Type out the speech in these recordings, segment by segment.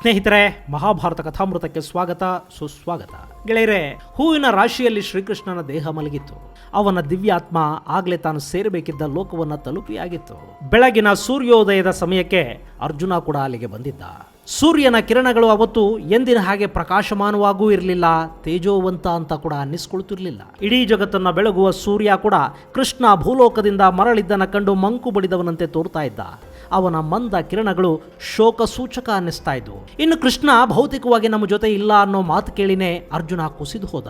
ಸ್ನೇಹಿತರೆ, ಮಹಾಭಾರತ ಕಥಾಮೃತಕ್ಕೆ ಸ್ವಾಗತ, ಸುಸ್ವಾಗತ. ಗೆಳೆಯರೆ, ಹೂವಿನ ರಾಶಿಯಲ್ಲಿ ಶ್ರೀಕೃಷ್ಣನ ದೇಹ ಮಲಗಿತ್ತು. ಅವನ ದಿವ್ಯಾತ್ಮ ಆಗ್ಲೇ ತಾನು ಸೇರಬೇಕಿದ್ದ ಲೋಕವನ್ನ ತಲುಪಿಯಾಗಿತ್ತು. ಬೆಳಗಿನ ಸೂರ್ಯೋದಯದ ಸಮಯಕ್ಕೆ ಅರ್ಜುನ ಕೂಡ ಅಲ್ಲಿಗೆ ಬಂದಿದ್ದ. ಸೂರ್ಯನ ಕಿರಣಗಳು ಅವತ್ತು ಎಂದಿನ ಹಾಗೆ ಪ್ರಕಾಶಮಾನವಾಗೂ ಇರಲಿಲ್ಲ, ತೇಜೋವಂತ ಅಂತ ಕೂಡ ಅನ್ನಿಸ್ಕೊಳ್ತಿರ್ಲಿಲ್ಲ. ಇಡೀ ಜಗತ್ತನ್ನ ಬೆಳಗುವ ಸೂರ್ಯ ಕೂಡ ಕೃಷ್ಣ ಭೂಲೋಕದಿಂದ ಮರಳಿದ್ದನ್ನ ಕಂಡು ಮಂಕು ಬಡಿದವನಂತೆ ತೋರ್ತಾ ಇದ್ದ. ಅವನ ಮಂದ ಕಿರಣಗಳು ಶೋಕ ಸೂಚಕ ಅನ್ನಿಸ್ತಾ ಇದ್ವು. ಇನ್ನು ಕೃಷ್ಣ ಭೌತಿಕವಾಗಿ ನಮ್ಮ ಜೊತೆ ಇಲ್ಲ ಅನ್ನೋ ಮಾತು ಕೇಳಿನೇ ಅರ್ಜುನ ಕುಸಿದು ಹೋದ.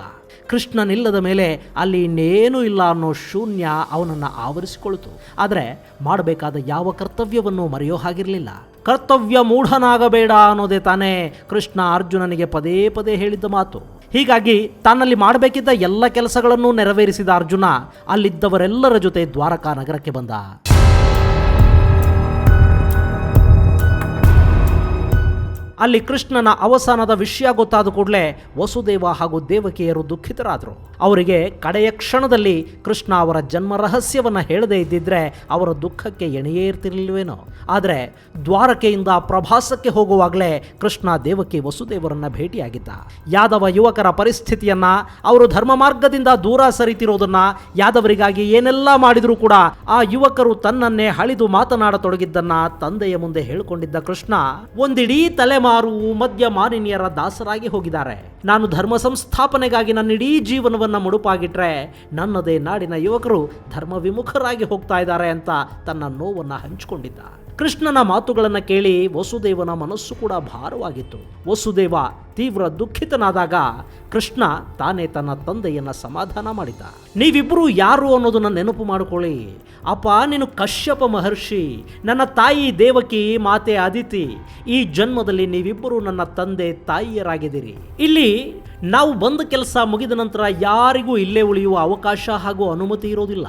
ಕೃಷ್ಣನಿಲ್ಲದ ಮೇಲೆ ಅಲ್ಲಿ ಇನ್ನೇನೂ ಇಲ್ಲ ಅನ್ನೋ ಶೂನ್ಯ ಅವನನ್ನು ಆವರಿಸಿಕೊಳ್ತು. ಆದರೆ ಮಾಡಬೇಕಾದ ಯಾವ ಕರ್ತವ್ಯವನ್ನು ಮರೆಯೋ ಹಾಗಿರಲಿಲ್ಲ. ಕರ್ತವ್ಯ ಮೂಢನಾಗಬೇಡ ಅನ್ನೋದೇ ತಾನೇ ಕೃಷ್ಣ ಅರ್ಜುನನಿಗೆ ಪದೇ ಪದೇ ಹೇಳಿದ್ದ ಮಾತು. ಹೀಗಾಗಿ ತನ್ನಲ್ಲಿ ಮಾಡಬೇಕಿದ್ದ ಎಲ್ಲ ಕೆಲಸಗಳನ್ನೂ ನೆರವೇರಿಸಿದ ಅರ್ಜುನ ಅಲ್ಲಿದ್ದವರೆಲ್ಲರ ಜೊತೆ ದ್ವಾರಕಾ ನಗರಕ್ಕೆ ಬಂದ. ಅಲ್ಲಿ ಕೃಷ್ಣನ ಅವಸಾನದ ವಿಷಯ ಗೊತ್ತಾದ ಕೂಡಲೇ ವಸುದೇವ ಹಾಗೂ ದೇವಕಿಯರು ದುಃಖಿತರಾದರು. ಅವರಿಗೆ ಕಡೆಯ ಕ್ಷಣದಲ್ಲಿ ಕೃಷ್ಣ ಅವರ ಜನ್ಮ ರಹಸ್ಯವನ್ನು ಹೇಳದೇ ಇದ್ದಿದ್ರೆ ಅವರ ದುಃಖಕ್ಕೆ ಎಣೆಯೇ ಇರ್ತಿರ್ಲಿಲ್ವೇನೋ. ಆದರೆ ದ್ವಾರಕೆಯಿಂದ ಪ್ರಭಾಸಕ್ಕೆ ಹೋಗುವಾಗಲೇ ಕೃಷ್ಣ ದೇವಕಿ ವಸುದೇವರನ್ನ ಭೇಟಿಯಾಗಿದ್ದ. ಯಾದವ ಯುವಕರ ಪರಿಸ್ಥಿತಿಯನ್ನ, ಅವರು ಧರ್ಮ ಮಾರ್ಗದಿಂದ ದೂರ ಸರಿತಿರೋದನ್ನ, ಯಾದವರಿಗಾಗಿ ಏನೆಲ್ಲ ಮಾಡಿದರೂ ಕೂಡ ಆ ಯುವಕರು ತನ್ನನ್ನೇ ಹಳಿದು ಮಾತನಾಡತೊಡಗಿದ್ದನ್ನ ತಂದೆಯ ಮುಂದೆ ಹೇಳಿಕೊಂಡಿದ್ದ ಕೃಷ್ಣ, ಒಂದಿಡೀ ತಲೆಮಾರು ಮದ್ಯ ಮಾಲಿನ್ಯರ ದಾಸರಾಗಿ ಹೋಗಿದ್ದಾರೆ. ನಾನು ಧರ್ಮ ಸಂಸ್ಥಾಪನೆಗಾಗಿ ನನ್ನ ಇಡೀ ಜೀವನವನ್ನ ಮುಡುಪಾಗಿಟ್ರೆ ನನ್ನದೇ ನಾಡಿನ ಯುವಕರು ಧರ್ಮ ವಿಮುಖರಾಗಿ ಹೋಗ್ತಾ ಇದ್ದಾರೆ ಅಂತ ತನ್ನ ನೋವನ್ನ ಹಂಚಿಕೊಂಡಿದ್ದ. ಕೃಷ್ಣನ ಮಾತುಗಳನ್ನು ಕೇಳಿ ವಸುದೇವನ ಮನಸ್ಸು ಕೂಡ ಭಾರವಾಗಿತ್ತು. ವಸುದೇವ ತೀವ್ರ ದುಃಖಿತನಾದಾಗ ಕೃಷ್ಣ ತಾನೇ ತನ್ನ ತಂದೆಯನ್ನ ಸಮಾಧಾನ ಮಾಡಿದ್ದ. ನೀವಿಬ್ಬರು ಯಾರು ಅನ್ನೋದನ್ನ ನೆನಪು ಮಾಡಿಕೊಳ್ಳಿ. ಅಪ್ಪ, ನೀನು ಕಶ್ಯಪ ಮಹರ್ಷಿ, ನನ್ನ ತಾಯಿ ದೇವಕಿ, ಮಾತೆ ಅದಿತಿ. ಈ ಜನ್ಮದಲ್ಲಿ ನೀವಿಬ್ಬರು ನನ್ನ ತಂದೆ ತಾಯಿಯರಾಗಿದ್ದೀರಿ. ಇಲ್ಲಿ ನಾವು ಬಂದ ಕೆಲಸ ಮುಗಿದ ನಂತರ ಯಾರಿಗೂ ಇಲ್ಲೇ ಉಳಿಯುವ ಅವಕಾಶ ಹಾಗೂ ಅನುಮತಿ ಇರೋದಿಲ್ಲ.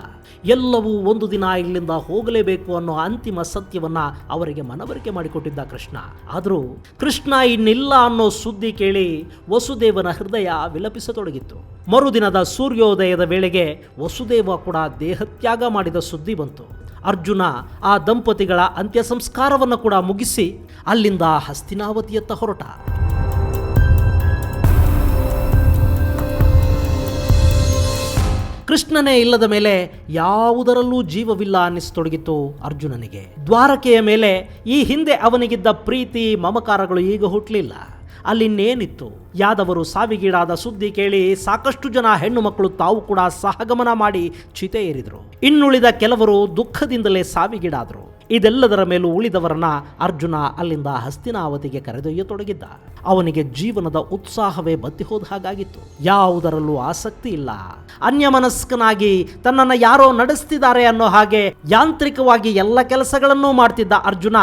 ಎಲ್ಲವೂ ಒಂದು ದಿನ ಇಲ್ಲಿಂದ ಹೋಗಲೇಬೇಕು ಅನ್ನೋ ಅಂತಿಮ ಸತ್ಯವನ್ನ ಅವರಿಗೆ ಮನವರಿಕೆ ಮಾಡಿಕೊಟ್ಟಿದ್ದ ಕೃಷ್ಣ. ಆದರೂ ಕೃಷ್ಣ ಇನ್ನಿಲ್ಲ ಅನ್ನೋ ಸುದ್ದಿ ಕೇಳಿ ವಸುದೇವನ ಹೃದಯ ವಿಲಪಿಸತೊಡಗಿತ್ತು. ಮರುದಿನದ ಸೂರ್ಯೋದಯದ ವೇಳೆಗೆ ವಸುದೇವ ಕೂಡ ದೇಹತ್ಯಾಗ ಮಾಡಿದ ಸುದ್ದಿ ಬಂತು. ಅರ್ಜುನ ಆ ದಂಪತಿಗಳ ಅಂತ್ಯ ಸಂಸ್ಕಾರವನ್ನು ಕೂಡ ಮುಗಿಸಿ ಅಲ್ಲಿಂದ ಹಸ್ತಿನಾವತಿಯತ್ತ ಹೊರಟ. ಕೃಷ್ಣನೇ ಇಲ್ಲದ ಮೇಲೆ ಯಾವುದರಲ್ಲೂ ಜೀವವಿಲ್ಲ ಅನ್ನಿಸತೊಡಗಿತ್ತು ಅರ್ಜುನನಿಗೆ. ದ್ವಾರಕೆಯ ಮೇಲೆ ಈ ಹಿಂದೆ ಅವನಿಗಿದ್ದ ಪ್ರೀತಿ ಮಮಕಾರಗಳು ಈಗ ಹುಟ್ಟಲಿಲ್ಲ. ಅಲ್ಲಿನ್ನೇನಿತ್ತು? ಯಾದವರು ಸಾವಿಗೀಡಾದ ಸುದ್ದಿ ಕೇಳಿ ಸಾಕಷ್ಟು ಜನ ಹೆಣ್ಣು ಮಕ್ಕಳು ತಾವು ಕೂಡ ಸಹಗಮನ ಮಾಡಿ ಚಿತೆ ಏರಿದರು. ಇನ್ನುಳಿದ ಕೆಲವರು ದುಃಖದಿಂದಲೇ ಸಾವಿಗೀಡಾದರು. ಇದೆಲ್ಲದರ ಮೇಲೂ ಉಳಿದವರನ್ನ ಅರ್ಜುನ ಅಲ್ಲಿಂದ ಹಸ್ತಿನಾವತಿಗೆ ಕರೆದೊಯ್ಯತೊಡಗಿದ್ದ. ಅವನಿಗೆ ಜೀವನದ ಉತ್ಸಾಹವೇ ಬತ್ತಿ ಹೋದ ಹಾಗಾಗಿತ್ತು. ಯಾವುದರಲ್ಲೂ ಆಸಕ್ತಿ ಇಲ್ಲ. ಅನ್ಯಮನಸ್ಕನಾಗಿ ತನ್ನನ್ನು ಯಾರೋ ನಡೆಸ್ತಿದ್ದಾರೆ ಅನ್ನೋ ಹಾಗೆ ಯಾಂತ್ರಿಕವಾಗಿ ಎಲ್ಲ ಕೆಲಸಗಳನ್ನೂ ಮಾಡ್ತಿದ್ದ ಅರ್ಜುನ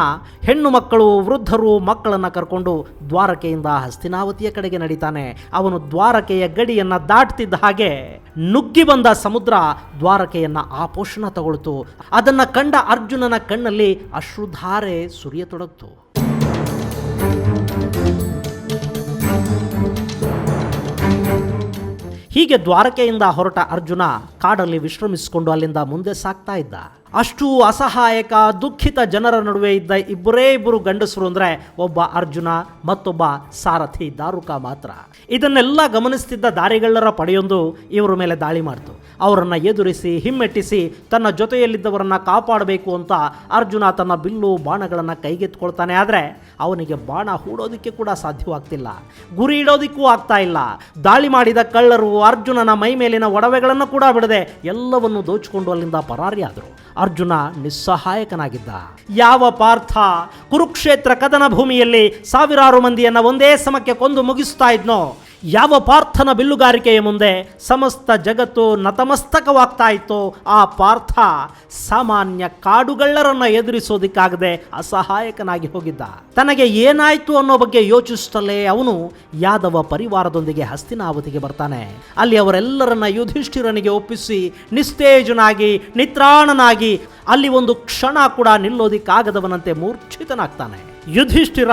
ಹೆಣ್ಣು ಮಕ್ಕಳು, ವೃದ್ಧರು, ಮಕ್ಕಳನ್ನ ಕರ್ಕೊಂಡು ದ್ವಾರಕೆಯಿಂದ ಹಸ್ತಿನಾವತಿಯ ಕಡೆಗೆ ನಡೀತಾನೆ. ಅವನು ದ್ವಾರಕೆಯ ಗಡಿಯನ್ನ ದಾಟ್ತಿದ್ದ ಹಾಗೆ ನುಗ್ಗಿ ಬಂದ ಸಮುದ್ರ ದ್ವಾರಕೆಯನ್ನ ಆಪೋಷಣ ತಗೊಳ್ತು. ಅದನ್ನ ಕಂಡ ಅರ್ಜುನನ ಕಣ್ಣಲ್ಲಿ ಅಶ್ರುಧಾರೆ ಸುರಿಯತೊಡಗ್ತು. ಹೀಗೆ ದ್ವಾರಕೆಯಿಂದ ಹೊರಟ ಅರ್ಜುನ ಕಾಡಲ್ಲಿ ವಿಶ್ರಮಿಸಿಕೊಂಡು ಅಲ್ಲಿಂದ ಮುಂದೆ ಸಾಗ್ತಾ ಇದ್ದ. ಅಷ್ಟು ಅಸಹಾಯಕ ದುಃಖಿತ ಜನರ ನಡುವೆ ಇದ್ದ ಇಬ್ಬರು ಗಂಡಸರು ಅಂದರೆ ಒಬ್ಬ ಅರ್ಜುನ, ಮತ್ತೊಬ್ಬ ಸಾರಥಿ ದಾರುಕ ಮಾತ್ರ. ಇದನ್ನೆಲ್ಲ ಗಮನಿಸ್ತಿದ್ದ ದಾರಿಗಳ್ಳರ ಪಡೆಯೊಂದು ಇವರ ಮೇಲೆ ದಾಳಿ ಮಾಡ್ತು. ಅವರನ್ನು ಎದುರಿಸಿ ಹಿಮ್ಮೆಟ್ಟಿಸಿ ತನ್ನ ಜೊತೆಯಲ್ಲಿದ್ದವರನ್ನು ಕಾಪಾಡಬೇಕು ಅಂತ ಅರ್ಜುನ ತನ್ನ ಬಿಲ್ಲು ಬಾಣಗಳನ್ನು ಕೈಗೆತ್ಕೊಳ್ತಾನೆ. ಆದರೆ ಅವನಿಗೆ ಬಾಣ ಹೂಡೋದಕ್ಕೆ ಕೂಡ ಸಾಧ್ಯವಾಗ್ತಿಲ್ಲ, ಗುರಿ ಇಡೋದಕ್ಕೂ ಆಗ್ತಾ ಇಲ್ಲ. ದಾಳಿ ಮಾಡಿದ ಕಳ್ಳರು ಅರ್ಜುನನ ಮೈ ಮೇಲಿನ ಒಡವೆಗಳನ್ನು ಕೂಡ ಬಿಡದೆ ಎಲ್ಲವನ್ನು ದೋಚಿಕೊಂಡು ಅಲ್ಲಿಂದ ಪರಾರಿಯಾದರು. ಅರ್ಜುನ ನಿಸ್ಸಹಾಯಕನಾಗಿದ್ದ. ಯಾವ ಪಾರ್ಥ ಕುರುಕ್ಷೇತ್ರ ಕದನ ಭೂಮಿಯಲ್ಲಿ ಸಾವಿರಾರು ಮಂದಿಯನ್ನು ಒಂದೇ ಸಮಕ್ಕೆ ಕೊಂದು ಮುಗಿಸ್ತಾ ಇದ್ನೋ, ಯಾವ ಪಾರ್ಥನ ಬಿಲ್ಲುಗಾರಿಕೆಯ ಮುಂದೆ ಸಮಸ್ತ ಜಗತ್ತು ನತಮಸ್ತಕವಾಗ್ತಾ ಇತ್ತೋ, ಆ ಪಾರ್ಥ ಸಾಮಾನ್ಯ ಕಾಡುಗಳ್ಳರನ್ನ ಎದುರಿಸೋದಿಕ್ಕಾಗದೆ ಅಸಹಾಯಕನಾಗಿ ಹೋಗಿದ್ದ. ತನಗೆ ಏನಾಯ್ತು ಅನ್ನೋ ಬಗ್ಗೆ ಯೋಚಿಸುತ್ತಲೇ ಅವನು ಯಾದವ ಪರಿವಾರದೊಂದಿಗೆ ಹಸ್ತಿನಾವತಿಗೆ ಬರ್ತಾನೆ. ಅಲ್ಲಿ ಅವರೆಲ್ಲರನ್ನ ಯುಧಿಷ್ಠಿರನಿಗೆ ಒಪ್ಪಿಸಿ ನಿಸ್ತೇಜನಾಗಿ ನಿತ್ರಾಣನಾಗಿ ಅಲ್ಲಿ ಒಂದು ಕ್ಷಣ ಕೂಡ ನಿಲ್ಲೋದಿಕ್ಕಾಗದವನಂತೆ ಮೂರ್ಛಿತನಾಗ್ತಾನೆ. ಯುಧಿಷ್ಠಿರ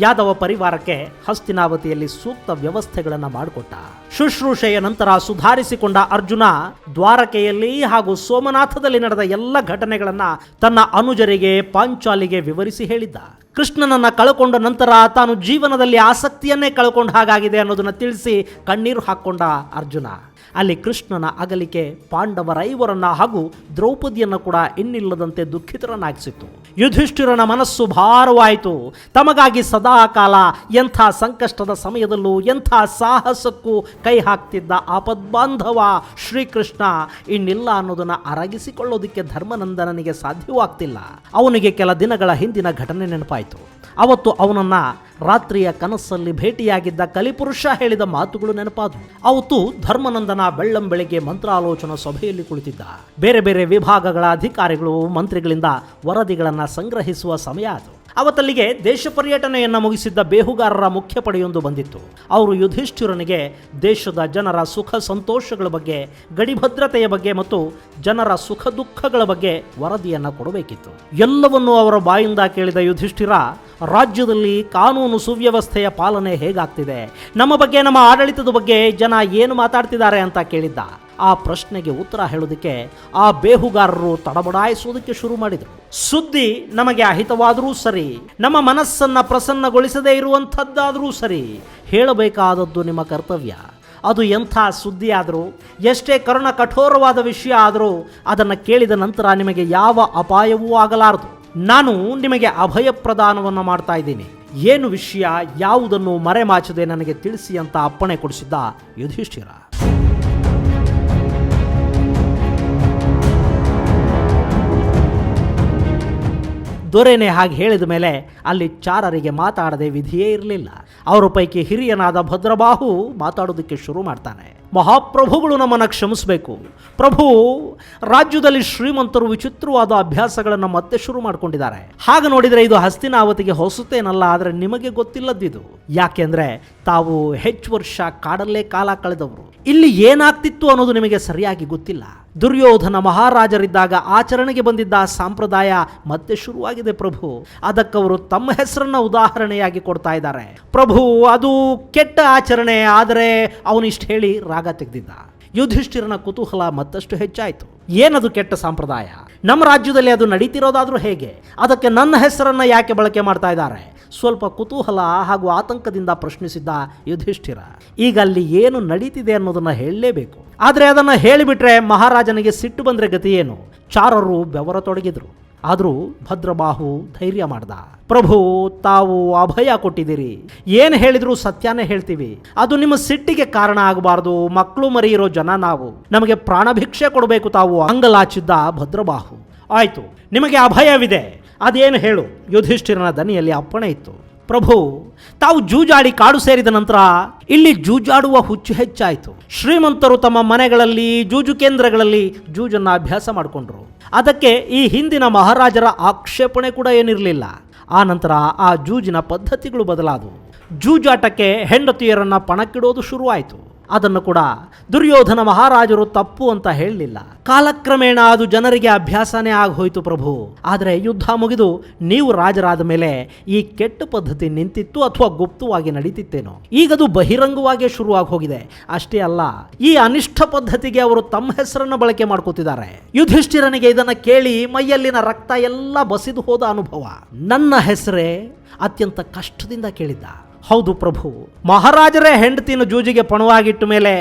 ಯಾದವ ಪರಿವಾರಕ್ಕೆ ಹಸ್ತಿನಾವತಿಯಲ್ಲಿ ಸೂಕ್ತ ವ್ಯವಸ್ಥೆಗಳನ್ನು ಮಾಡಿಕೊಟ್ಟ. ಶುಶ್ರೂಷೆಯ ನಂತರ ಸುಧಾರಿಸಿಕೊಂಡ ಅರ್ಜುನ ದ್ವಾರಕೆಯಲ್ಲಿ ಹಾಗೂ ಸೋಮನಾಥದಲ್ಲಿ ನಡೆದ ಎಲ್ಲ ಘಟನೆಗಳನ್ನ ತನ್ನ ಅನುಜರಿಗೆ ಪಾಂಚಾಲಿಗೆ ವಿವರಿಸಿ ಹೇಳಿದ್ದ. ಕೃಷ್ಣನನ್ನ ಕಳ್ಕೊಂಡ ನಂತರ ತಾನು ಜೀವನದಲ್ಲಿ ಆಸಕ್ತಿಯನ್ನೇ ಕಳ್ಕೊಂಡ ಹಾಗಾಗಿದೆ ಅನ್ನೋದನ್ನ ತಿಳಿಸಿ ಕಣ್ಣೀರು ಹಾಕ್ಕೊಂಡ ಅರ್ಜುನ. ಅಲ್ಲಿ ಕೃಷ್ಣನ ಅಗಲಿಕೆ ಪಾಂಡವರೈವರನ್ನ ಹಾಗೂ ದ್ರೌಪದಿಯನ್ನು ಕೂಡ ಇನ್ನಿಲ್ಲದಂತೆ ದುಃಖಿತರನ್ನಾಗಿಸಿತ್ತು. ಯುಧಿಷ್ಠಿರನ ಮನಸ್ಸು ಭಾರವಾಯಿತು. ತಮಗಾಗಿ ಸದಾ ಕಾಲ ಎಂಥ ಸಂಕಷ್ಟದ ಸಮಯದಲ್ಲೂ ಎಂಥ ಸಾಹಸಕ್ಕೂ ಕೈ ಹಾಕ್ತಿದ್ದ ಆಪದ್ಬಾಂಧವ ಶ್ರೀಕೃಷ್ಣ ಇನ್ನಿಲ್ಲ ಅನ್ನೋದನ್ನು ಅರಗಿಸಿಕೊಳ್ಳೋದಕ್ಕೆ ಧರ್ಮನಂದನನಿಗೆ ಸಾಧ್ಯವಾಗ್ತಿಲ್ಲ. ಅವನಿಗೆ ಕೆಲ ದಿನಗಳ ಹಿಂದಿನ ಘಟನೆ ನೆನಪಾಯಿತು. ಅವತ್ತು ಅವನನ್ನ ರಾತ್ರಿಯ ಕನಸಲ್ಲಿ ಭೇಟಿಯಾಗಿದ್ದ ಕಲಿಪುರುಷ ಹೇಳಿದ ಮಾತುಗಳು ನೆನಪಾದವು. ಅವತ್ತು ಧರ್ಮನಂದನ ಬೆಳ್ಳಂಬೆಳಿಗ್ಗೆ ಮಂತ್ರಾಲೋಚನಾ ಸಭೆಯಲ್ಲಿ ಕುಳಿತಿದ್ದ. ಬೇರೆ ಬೇರೆ ವಿಭಾಗಗಳ ಅಧಿಕಾರಿಗಳು ಮಂತ್ರಿಗಳಿಂದ ವರದಿಗಳನ್ನು ಸಂಗ್ರಹಿಸುವ ಸಮಯ ಅದು. ಅವತ್ತಲ್ಲಿಗೆ ದೇಶ ಪರ್ಯಟನೆಯನ್ನು ಮುಗಿಸಿದ್ದ ಬೇಹುಗಾರರ ಮುಖ್ಯ ಪಡೆಯೊಂದು ಬಂದಿತ್ತು. ಅವರು ಯುಧಿಷ್ಠಿರನಿಗೆ ದೇಶದ ಜನರ ಸುಖ ಸಂತೋಷಗಳ ಬಗ್ಗೆ, ಗಡಿ ಭದ್ರತೆಯ ಬಗ್ಗೆ ಮತ್ತು ಜನರ ಸುಖ ದುಃಖಗಳ ಬಗ್ಗೆ ವರದಿಯನ್ನು ಕೊಡಬೇಕಿತ್ತು. ಎಲ್ಲವನ್ನೂ ಅವರ ಬಾಯಿಂದ ಕೇಳಿದ ಯುಧಿಷ್ಠಿರ ರಾಜ್ಯದಲ್ಲಿ ಕಾನೂನು ಸುವ್ಯವಸ್ಥೆಯ ಪಾಲನೆ ಹೇಗಾಗ್ತಿದೆ, ನಮ್ಮ ಬಗ್ಗೆ, ನಮ್ಮ ಆಡಳಿತದ ಬಗ್ಗೆ ಜನ ಏನು ಮಾತಾಡ್ತಿದ್ದಾರೆ ಅಂತ ಕೇಳಿದ್ದ. ಆ ಪ್ರಶ್ನೆಗೆ ಉತ್ತರ ಹೇಳೋದಕ್ಕೆ ಆ ಬೇಹುಗಾರರು ತಡಬಡಾಯಿಸೋದಕ್ಕೆ ಶುರು ಮಾಡಿದರು. ಸುದ್ದಿ ನಮಗೆ ಅಹಿತವಾದರೂ ಸರಿ, ನಮ್ಮ ಮನಸ್ಸನ್ನು ಪ್ರಸನ್ನಗೊಳಿಸದೇ ಇರುವಂಥದ್ದಾದರೂ ಸರಿ, ಹೇಳಬೇಕಾದದ್ದು ನಿಮ್ಮ ಕರ್ತವ್ಯ. ಅದು ಎಂಥ ಸುದ್ದಿ ಆದರೂ, ಎಷ್ಟೇ ಕರುಣ ಕಠೋರವಾದ ವಿಷಯ ಆದರೂ ಅದನ್ನು ಕೇಳಿದ ನಂತರ ನಿಮಗೆ ಯಾವ ಅಪಾಯವೂ ಆಗಲಾರದು. ನಾನು ನಿಮಗೆ ಅಭಯ ಪ್ರದಾನವನ್ನು ಮಾಡ್ತಾ ಇದ್ದೀನಿ. ಏನು ವಿಷಯ, ಯಾವುದನ್ನು ಮರೆಮಾಚದೆ ನನಗೆ ತಿಳಿಸಿ ಅಂತ ಅಪ್ಪಣೆ ಕೊಡಿಸಿದ್ದ ಯುಧಿಷ್ಠಿರ. ದೊರೆನೆ ಹಾಗೆ ಹೇಳಿದ ಮೇಲೆ ಅಲ್ಲಿ ಚಾರರಿಗೆ ಮಾತಾಡದೆ ವಿಧಿಯೇ ಇರಲಿಲ್ಲ. ಅವರ ಪೈಕಿ ಹಿರಿಯನಾದ ಭದ್ರಬಾಹು ಮಾತಾಡೋದಕ್ಕೆ ಶುರು ಮಾಡ್ತಾನೆ. ಮಹಾಪ್ರಭುಗಳು ನಮ್ಮನ್ನು ಕ್ಷಮಿಸಬೇಕು. ಪ್ರಭು, ರಾಜ್ಯದಲ್ಲಿ ಶ್ರೀಮಂತರು ವಿಚಿತ್ರವಾದ ಅಭ್ಯಾಸಗಳನ್ನು ಮತ್ತೆ ಶುರು ಮಾಡ್ಕೊಂಡಿದ್ದಾರೆ. ಹಾಗೆ ನೋಡಿದರೆ ಇದು ಹಸ್ತಿನಾವತಿಗೆ ಹೊಸತೇನಲ್ಲ, ಆದರೆ ನಿಮಗೆ ಗೊತ್ತಿಲ್ಲದಿದು. ಯಾಕೆಂದ್ರೆ ತಾವು ಹೆಚ್ಚು ವರ್ಷ ಕಾಡಲ್ಲೇ ಕಾಲ ಕಳೆದವರು. ಇಲ್ಲಿ ಏನಾಗ್ತಿತ್ತು ಅನ್ನೋದು ನಿಮಗೆ ಸರಿಯಾಗಿ ಗೊತ್ತಿಲ್ಲ. ದುರ್ಯೋಧನ ಮಹಾರಾಜರಿದ್ದಾಗ ಆಚರಣೆಗೆ ಬಂದಿದ್ದ ಸಂಪ್ರದಾಯ ಮತ್ತೆ ಶುರುವಾಗಿದೆ ಪ್ರಭು. ಅದಕ್ಕವರು ತಮ್ಮ ಹೆಸರನ್ನ ಉದಾಹರಣೆಯಾಗಿ ಕೊಡ್ತಾ ಇದ್ದಾರೆ. ಪ್ರಭು, ಅದು ಕೆಟ್ಟ ಆಚರಣೆ. ಆದರೆ ಅವನಿಷ್ಟು ಹೇಳಿ ರಾಗ ತೆಗೆದಿದ್ದ. ಯುಧಿಷ್ಠಿರನ ಕುತೂಹಲ ಮತ್ತಷ್ಟು ಹೆಚ್ಚಾಯಿತು. ಏನದು ಕೆಟ್ಟ ಸಂಪ್ರದಾಯ? ನಮ್ಮ ರಾಜ್ಯದಲ್ಲಿ ಅದು ನಡೀತಿರೋದಾದ್ರೂ ಹೇಗೆ? ಅದಕ್ಕೆ ನನ್ನ ಹೆಸರನ್ನ ಯಾಕೆ ಬಳಕೆ ಮಾಡ್ತಾ ಇದ್ದಾರೆ? ಸ್ವಲ್ಪ ಕುತೂಹಲ ಹಾಗೂ ಆತಂಕದಿಂದ ಪ್ರಶ್ನಿಸಿದ್ದ ಯುಧಿಷ್ಠಿರ. ಈಗ ಅಲ್ಲಿ ಏನು ನಡೀತಿದೆ ಅನ್ನೋದನ್ನ ಹೇಳಲೇಬೇಕು. ಆದರೆ ಅದನ್ನು ಹೇಳಿಬಿಟ್ರೆ ಮಹಾರಾಜನಿಗೆ ಸಿಟ್ಟು ಬಂದರೆ ಗತಿ ಏನು? ಚಾರರು ಬೆವರತೊಡಗಿದ್ರು. ಆದರೂ ಭದ್ರಬಾಹು ಧೈರ್ಯ ಮಾಡ್ದ. ಪ್ರಭು, ತಾವು ಅಭಯ ಕೊಟ್ಟಿದ್ದೀರಿ. ಏನು ಹೇಳಿದ್ರು ಸತ್ಯನೇ ಹೇಳ್ತೀವಿ. ಅದು ನಿಮ್ಮ ಸಿಟ್ಟಿಗೆ ಕಾರಣ ಆಗಬಾರ್ದು. ಮಕ್ಕಳು ಮರಿ ಇರೋ ಜನ ನಾವು. ನಮಗೆ ಪ್ರಾಣಭಿಕ್ಷೆ ಕೊಡಬೇಕು ತಾವು, ಅಂಗಲಾಚಿದ್ದ ಭದ್ರಬಾಹು. ಆಯ್ತು, ನಿಮಗೆ ಅಭಯವಿದೆ, ಅದೇನು ಹೇಳು? ಯುಧಿಷ್ಠಿರನ ದನಿಯಲ್ಲಿ ಅಪ್ಪಣೆ ಇತ್ತು. ಪ್ರಭು, ತಾವು ಜೂಜಾಡಿ ಕಾಡು ಸೇರಿದ ನಂತರ ಇಲ್ಲಿ ಜೂಜಾಡುವ ಹುಚ್ಚು ಹೆಚ್ಚಾಯಿತು. ಶ್ರೀಮಂತರು ತಮ್ಮ ಮನೆಗಳಲ್ಲಿ, ಜೂಜು ಕೇಂದ್ರಗಳಲ್ಲಿ ಜೂಜನ್ನ ಅಭ್ಯಾಸ ಮಾಡಿಕೊಂಡ್ರು. ಅದಕ್ಕೆ ಈ ಹಿಂದಿನ ಮಹಾರಾಜರ ಆಕ್ಷೇಪಣೆ ಕೂಡ ಏನಿರಲಿಲ್ಲ. ಆ ನಂತರ ಆ ಜೂಜಿನ ಪದ್ಧತಿಗಳು ಬದಲಾದವು. ಜೂಜಾಟಕ್ಕೆ ಹೆಂಡತಿಯರನ್ನ ಪಣಕ್ಕಿಡೋದು ಶುರುವಾಯಿತು. ಅದನ್ನು ಕೂಡ ದುರ್ಯೋಧನ ಮಹಾರಾಜರು ತಪ್ಪು ಅಂತ ಹೇಳಲಿಲ್ಲ. ಕಾಲಕ್ರಮೇಣ ಅದು ಜನರಿಗೆ ಅಭ್ಯಾಸನೇ ಆಗೋಯ್ತು ಪ್ರಭು. ಆದರೆ ಯುದ್ಧ ಮುಗಿದು ನೀವು ರಾಜರಾದ ಮೇಲೆ ಈ ಕೆಟ್ಟ ಪದ್ಧತಿ ನಿಂತಿತ್ತು ಅಥವಾ ಗುಪ್ತವಾಗಿ ನಡೀತಿತ್ತೇನೋ? ಈಗದು ಬಹಿರಂಗವಾಗಿ ಶುರುವಾಗಿ ಹೋಗಿದೆ. ಅಷ್ಟೇ ಅಲ್ಲ, ಈ ಅನಿಷ್ಟ ಪದ್ಧತಿಗೆ ಅವರು ತಮ್ಮ ಹೆಸರನ್ನು ಬಳಕೆ ಮಾಡ್ಕೋತಿದ್ದಾರೆ. ಯುಧಿಷ್ಠಿರನಿಗೆ ಇದನ್ನು ಕೇಳಿ ಮೈಯಲ್ಲಿನ ರಕ್ತ ಎಲ್ಲ ಬಸಿದು ಹೋದ ಅನುಭವ. ನನ್ನ ಹೆಸರೇ ಅತ್ಯಂತ ಕಷ್ಟದಿಂದ ಕೇಳಿದ್ದ. ಹೌದು ಪ್ರಭು, ಮಹಾರಾಜರೇ ಹೆಂಡತಿನ ಜೂಜಿಗೆ ಪಣವಾಗಿಟ್ಟ ಮೇಲೆ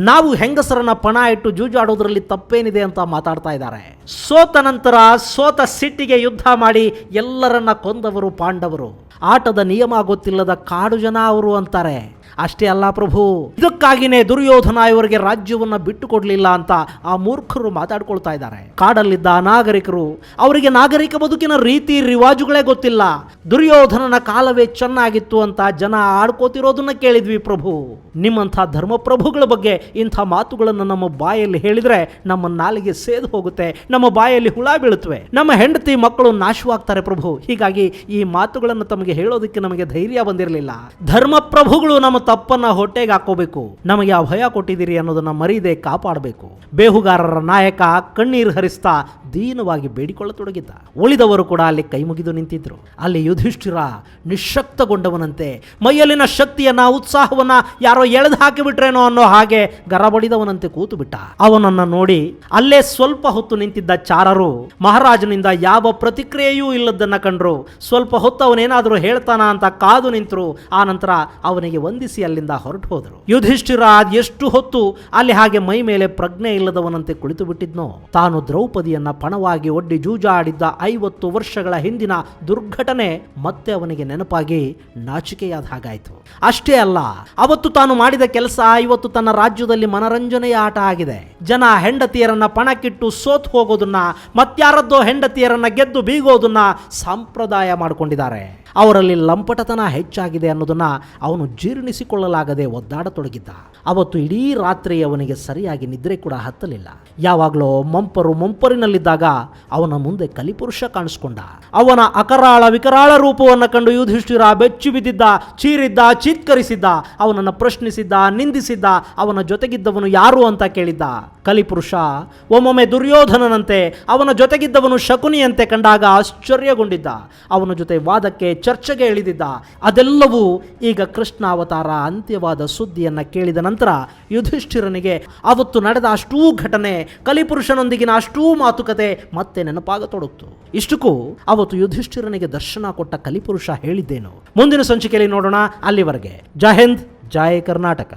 ನಾವು ಹೆಂಗಸರನ್ನ ಪಣ ಇಟ್ಟು ಜೂಜಾಡೋದ್ರಲ್ಲಿ ತಪ್ಪೇನಿದೆ ಅಂತ ಮಾತಾಡ್ತಾ ಇದ್ದಾರೆ. ಸೋತ ನಂತರ ಸೋತ ಸಿಟ್ಟಿಗೆ ಯುದ್ಧ ಮಾಡಿ ಎಲ್ಲರನ್ನ ಕೊಂದವರು ಪಾಂಡವರು. ಆಟದ ನಿಯಮ ಗೊತ್ತಿಲ್ಲದ ಕಾಡು ಜನ ಅವರು ಅಂತಾರೆ. ಅಷ್ಟೇ ಅಲ್ಲ ಪ್ರಭು, ಇದಕ್ಕಾಗಿನೇ ದುರ್ಯೋಧನ ಇವರಿಗೆ ರಾಜ್ಯವನ್ನ ಬಿಟ್ಟು ಕೊಡ್ಲಿಲ್ಲ ಅಂತ ಆ ಮೂರ್ಖರು ಮಾತಾಡ್ಕೊಳ್ತಾ ಇದ್ದಾರೆ. ಕಾಡಲ್ಲಿದ್ದ ಅನಾಗರಿಕರು, ಅವರಿಗೆ ನಾಗರಿಕ ಬದುಕಿನ ರೀತಿ ರಿವಾಜುಗಳೇ ಗೊತ್ತಿಲ್ಲ. ದುರ್ಯೋಧನನ ಕಾಲವೇ ಚೆನ್ನಾಗಿತ್ತು ಅಂತ ಜನ ಆಡ್ಕೋತಿರೋದನ್ನ ಕೇಳಿದ್ವಿ ಪ್ರಭು. ನಿಮ್ಮಂಥ ಧರ್ಮಪ್ರಭುಗಳ ಬಗ್ಗೆ ಇಂಥ ಮಾತುಗಳನ್ನು ನಮ್ಮ ಬಾಯಲ್ಲಿ ಹೇಳಿದ್ರೆ ನಮ್ಮ ನಾಲಿಗೆ ಸೇದು ಹೋಗುತ್ತೆ, ನಮ್ಮ ಬಾಯಲ್ಲಿ ಹುಳ ಬೀಳುತ್ತವೆ, ನಮ್ಮ ಹೆಂಡತಿ ಮಕ್ಕಳು ನಾಶವಾಗ್ತಾರೆ ಪ್ರಭು. ಹೀಗಾಗಿ ಈ ಮಾತುಗಳನ್ನು ತಮಗೆ ಹೇಳೋದಕ್ಕೆ ನಮಗೆ ಧೈರ್ಯ ಬಂದಿರಲಿಲ್ಲ. ಧರ್ಮಪ್ರಭುಗಳು ನಮ್ಮ ತಪ್ಪನ್ನ ಹೊಟ್ಟೆಗೆ ಹಾಕೋಬೇಕು. ನಮಗೆ ಅಭಯ ಕೊಟ್ಟಿದ್ದೀರಿ ಅನ್ನೋದನ್ನ ಮರೀದೆ ಕಾಪಾಡಬೇಕು. ಬೇಹುಗಾರರ ನಾಯಕ ಕಣ್ಣೀರು ಹರಿಸ್ತಾ ದೀನವಾಗಿ ಬೇಡಿಕೊಳ್ಳತೊಡಗಿದ್ದ. ಉಳಿದವರು ಕೂಡ ಅಲ್ಲಿ ಕೈ ಮುಗಿದು ನಿಂತಿದ್ರು. ಅಲ್ಲಿ ಯುಧಿಷ್ಠಿರ ನಿಶ್ಶಕ್ತಗೊಂಡವನಂತೆ, ಮೈಯಲ್ಲಿನ ಶಕ್ತಿಯನ್ನ ಉತ್ಸಾಹವನ್ನ ಯಾರೋ ಎಳೆದು ಹಾಕಿಬಿಟ್ರೇನೋ ಅನ್ನೋ ಹಾಗೆ ಗರಬಡಿದವನಂತೆ ಕೂತು ಬಿಟ್ಟ. ಅವನನ್ನ ನೋಡಿ ಅಲ್ಲೇ ಸ್ವಲ್ಪ ಹೊತ್ತು ನಿಂತಿದ್ದ ಚಾರರು ಮಹಾರಾಜನಿಂದ ಯಾವ ಪ್ರತಿಕ್ರಿಯೆಯೂ ಇಲ್ಲದನ್ನ ಕಂಡ್ರು. ಸ್ವಲ್ಪ ಹೊತ್ತು ಅವನೇನಾದರೂ ಹೇಳ್ತಾನ ಅಂತ ಕಾದು ನಿಂತರು. ಆ ನಂತರ ಅವನಿಗೆ ವಂದಿಸಿ ಅಲ್ಲಿಂದ ಹೊರಟು ಹೋದರು. ಯುಧಿಷ್ಠಿರ ಎಷ್ಟು ಹೊತ್ತು ಅಲ್ಲಿ ಹಾಗೆ ಮೈ ಮೇಲೆ ಪ್ರಜ್ಞೆ ಇಲ್ಲದವನಂತೆ ಕುಳಿತು ಬಿಟ್ಟಿದ್ನೋ. ತಾನು ದ್ರೌಪದಿಯನ್ನ ಪಣವಾಗಿ ಒಡ್ಡಿ ಜೂಜಾಡಿದ್ದ 50 ವರ್ಷಗಳ ಹಿಂದಿನ ದುರ್ಘಟನೆ ಮತ್ತೆ ಅವನಿಗೆ ನೆನಪಾಗಿ ನಾಚಿಕೆಯಾದ ಹಾಗಾಯಿತು. ಅಷ್ಟೇ ಅಲ್ಲ, ಅವತ್ತು ತಾನು ಮಾಡಿದ ಕೆಲಸ ಇವತ್ತು ತನ್ನ ರಾಜ್ಯದಲ್ಲಿ ಮನರಂಜನೆಯ ಆಟ ಆಗಿದೆ. ಜನ ಹೆಂಡತಿಯರನ್ನ ಪಣಕ್ಕಿಟ್ಟು ಸೋತು ಹೋಗೋದನ್ನ, ಮತ್ಯಾರದ್ದೋ ಹೆಂಡತಿಯರನ್ನ ಗೆದ್ದು ಬೀಗೋದನ್ನ ಸಂಪ್ರದಾಯ ಮಾಡಿಕೊಂಡಿದ್ದಾರೆ. ಅವರಲ್ಲಿ ಲಂಪಟತನ ಹೆಚ್ಚಾಗಿದೆ ಅನ್ನೋದನ್ನ ಅವನು ಜೀರ್ಣಿಸಿಕೊಳ್ಳಲಾಗದೆ ಒದ್ದಾಡತೊಡಗಿದ್ದ. ಅವತ್ತು ಇಡೀ ರಾತ್ರಿ ಅವನಿಗೆ ಸರಿಯಾಗಿ ನಿದ್ರೆ ಕೂಡ ಹತ್ತಲಿಲ್ಲ. ಯಾವಾಗಲೋ ಮಂಪರಿನಲ್ಲಿದ್ದಾಗ ಅವನ ಮುಂದೆ ಕಲಿಪುರುಷ ಕಾಣಿಸ್ಕೊಂಡ. ಅವನ ಅಕರಾಳ ವಿಕರಾಳ ರೂಪವನ್ನು ಕಂಡು ಯುಧಿಷ್ಠಿರ ಬೆಚ್ಚಿ ಬಿದ್ದಿದ್ದ, ಚೀರಿದ್ದ, ಚೀತ್ಕರಿಸಿದ್ದ, ಅವನನ್ನು ಪ್ರಶ್ನಿಸಿದ್ದ, ನಿಂದಿಸಿದ್ದ. ಅವನ ಜೊತೆಗಿದ್ದವನು ಯಾರು ಅಂತ ಕೇಳಿದ್ದ. ಕಲಿಪುರುಷ ಒಮ್ಮೊಮ್ಮೆ ದುರ್ಯೋಧನನಂತೆ, ಅವನ ಜೊತೆಗಿದ್ದವನು ಶಕುನಿಯಂತೆ ಕಂಡಾಗ ಆಶ್ಚರ್ಯಗೊಂಡಿದ್ದ. ಅವನ ಜೊತೆ ವಾದಕ್ಕೆ, ಚರ್ಚೆಗೆ ಇಳಿದಿದ್ದ. ಅದೆಲ್ಲವೂ ಈಗ ಕೃಷ್ಣ ಅವತಾರ ಅಂತ್ಯವಾದ ಸುದ್ದಿಯನ್ನ ಕೇಳಿದ ನಂತರ ಯುಧಿಷ್ಠಿರನಿಗೆ ಅವತ್ತು ನಡೆದ ಅಷ್ಟೂ ಘಟನೆ, ಕಲಿಪುರುಷನೊಂದಿಗಿನ ಅಷ್ಟೂ ಮಾತುಕತೆ ಮತ್ತೆ ನೆನಪಾಗತೊಡಗಿತು. ಇಷ್ಟಕ್ಕೂ ಅವತ್ತು ಯುಧಿಷ್ಠಿರನಿಗೆ ದರ್ಶನ ಕೊಟ್ಟ ಕಲಿಪುರುಷ ಹೇಳಿದ್ದೇನು ಮುಂದಿನ ಸಂಚಿಕೆಯಲ್ಲಿ ನೋಡೋಣ. ಅಲ್ಲಿವರೆಗೆ ಜೈ ಹಿಂದ್, ಜೈ ಕರ್ನಾಟಕ.